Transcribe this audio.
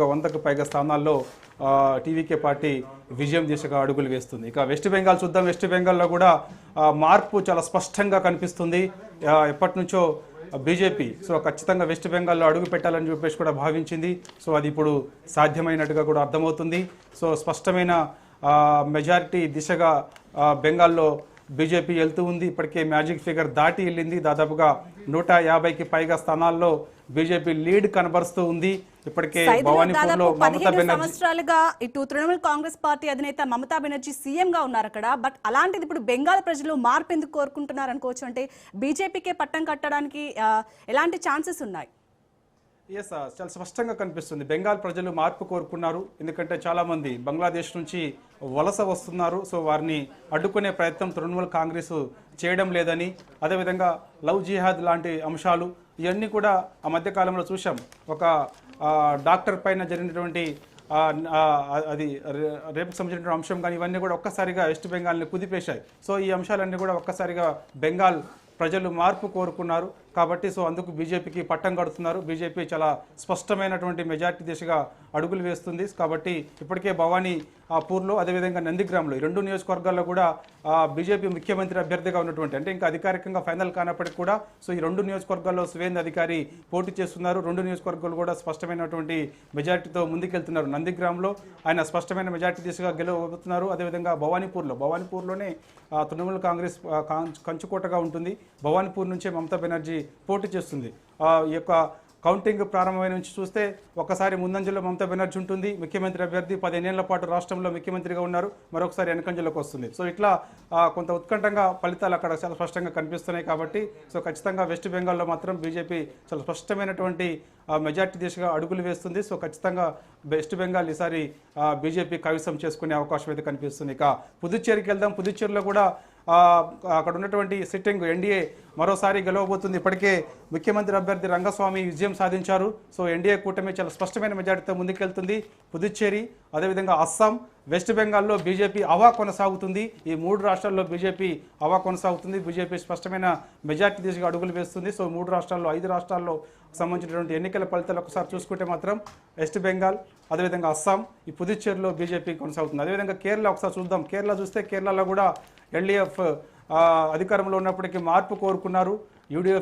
దాదాపుగా 100కు పైగా స్థానాల్లో టీవీకే పార్టీ విజయం దిశగా అడుగులు వేస్తుంది. ఇక వెస్ట్ బెంగాల్ చూద్దాం. వెస్ట్ బెంగాల్లో కూడా మార్పు చాలా స్పష్టంగా కనిపిస్తుంది. ఎప్పటి నుంచో బీజేపీ ఖచ్చితంగా వెస్ట్ బెంగాల్లో అడుగు పెట్టాలని చెప్పేసి కూడా భావించింది. అది ఇప్పుడు సాధ్యమైనట్టుగా కూడా అర్థమవుతుంది. స్పష్టమైన మెజారిటీ దిశగా బెంగాల్లో బీజేపీ వెళ్తూ ఉంది. ఇప్పటికే మ్యాజిక్ ఫిగర్ దాటి వెళ్ళింది. దాదాపుగా 150కి పైగా స్థానాల్లో బీజేపీ లీడ్ కనబరుస్తూ ఉంది. ఇప్పటికే భవానీపూర్లో మమతా బెనర్జీ సంవత్సరాలుగా ఇటు తృణమూల్ కాంగ్రెస్ పార్టీ అధినేత మమతా బెనర్జీ సీఎం గా ఉన్నారు అక్కడ. బట్ అలాంటిది ఇప్పుడు బెంగాల్ ప్రజలు మార్పు ఎందుకు కోరుకుంటున్నారు అనుకోవచ్చు? అంటే బీజేపీకే పట్టం కట్టడానికి ఎలాంటి ఛాన్సెస్ ఉన్నాయి? చాలా స్పష్టంగా కనిపిస్తుంది. బెంగాల్ ప్రజలు మార్పు కోరుకున్నారు. ఎందుకంటే చాలామంది బంగ్లాదేశ్ నుంచి వలస వస్తున్నారు. వారిని అడ్డుకునే ప్రయత్నం తృణమూల్ కాంగ్రెస్ చేయడం లేదని, అదేవిధంగా లవ్ జిహాద్ లాంటి అంశాలు ఇవన్నీ కూడా ఆ మధ్యకాలంలో చూసాం. ఒక డాక్టర్ పైన జరిగినటువంటి అది రేపుకు సంబంధించిన అంశం కానీ ఇవన్నీ కూడా ఒక్కసారిగా వెస్ట్ బెంగాల్ని కుదిపేశాయి. ఈ అంశాలన్నీ కూడా ఒక్కసారిగా బెంగాల్ ప్రజలు మార్పు కోరుకున్నారు కాబట్టి అందుకు బీజేపీకి పట్టం కడుతున్నారు. బీజేపీ చాలా స్పష్టమైనటువంటి మెజార్టీ దిశగా అడుగులు వేస్తుంది. కాబట్టి ఇప్పటికే భవానీపూర్లో అదేవిధంగా నందిగ్రామ్లో ఈ 2 నియోజకవర్గాల్లో కూడా బీజేపీ ముఖ్యమంత్రి అభ్యర్థిగా ఉన్నటువంటి, అంటే ఇంకా అధికారికంగా ఫైనల్ కానప్పటికీ కూడా ఈ 2 నియోజకవర్గాల్లో సువేంద్ర అధికారి పోటీ చేస్తున్నారు. 2 నియోజకవర్గాలు కూడా స్పష్టమైనటువంటి మెజార్టీతో ముందుకెళ్తున్నారు. నందిగ్రామ్లో ఆయన స్పష్టమైన మెజార్టీ దిశగా గెలవబోతున్నారు. అదేవిధంగా భవానీపూర్లోనే తృణమూల్ కాంగ్రెస్ కంచుకోటగా ఉంటుంది. భవానీపూర్ నుంచే మమతా బెనర్జీ పోటీ చేస్తుంది. ఈ యొక్క కౌంటింగ్ ప్రారంభమైన నుంచి చూస్తే ఒక్కసారి ముందంజలో మమతా బెనర్జీ ఉంటుంది. ముఖ్యమంత్రి అభ్యర్థి 15 ఏళ్ల పాటు రాష్ట్రంలో ముఖ్యమంత్రిగా ఉన్నారు. మరొకసారి వెనకంజలోకి వస్తుంది. ఇట్లా కొంత ఉత్కంఠంగా ఫలితాలు అక్కడ చాలా స్పష్టంగా కనిపిస్తున్నాయి. కాబట్టి ఖచ్చితంగా వెస్ట్ బెంగాల్లో మాత్రం బీజేపీ చాలా స్పష్టమైనటువంటి మెజార్టీ దిశగా అడుగులు వేస్తుంది. ఖచ్చితంగా వెస్ట్ బెంగాల్ ఈసారి బీజేపీ కైవసం చేసుకునే అవకాశం అయితే కనిపిస్తుంది. ఇక పుదుచ్చేరికి వెళ్దాం. పుదుచ్చేరిలో కూడా అక్కడ ఉన్నటువంటి సిట్టింగ్ ఎన్డీఏ మరోసారి గెలవబోతుంది. ఇప్పటికే ముఖ్యమంత్రి అభ్యర్థి రంగస్వామి విజయం సాధించారు. ఎన్డీఏ కూటమి చాలా స్పష్టమైన మెజార్టీతో ముందుకెళ్తుంది. పుదుచ్చేరి, అదేవిధంగా అస్సాం, వెస్ట్ బెంగాల్లో బీజేపీ అవా కొనసాగుతుంది. ఈ 3 రాష్ట్రాల్లో బీజేపీ అవా కొనసాగుతుంది. బీజేపీ స్పష్టమైన మెజార్టీ దిశగా అడుగులు వేస్తుంది. 3 రాష్ట్రాల్లో 5 రాష్ట్రాల్లో సంబంధించినటువంటి ఎన్నికల ఫలితాలు ఒకసారి చూసుకుంటే మాత్రం వెస్ట్ బెంగాల్, అదేవిధంగా అస్సాం, ఈ పుదుచ్చేరిలో బీజేపీ కొనసాగుతుంది. అదేవిధంగా కేరళ ఒకసారి చూద్దాం. కేరళ చూస్తే కేరళలో కూడా ఎల్డీఎఫ్ అధికారంలో ఉన్నప్పటికీ మార్పు కోరుకున్నారు. యూడీఎఫ్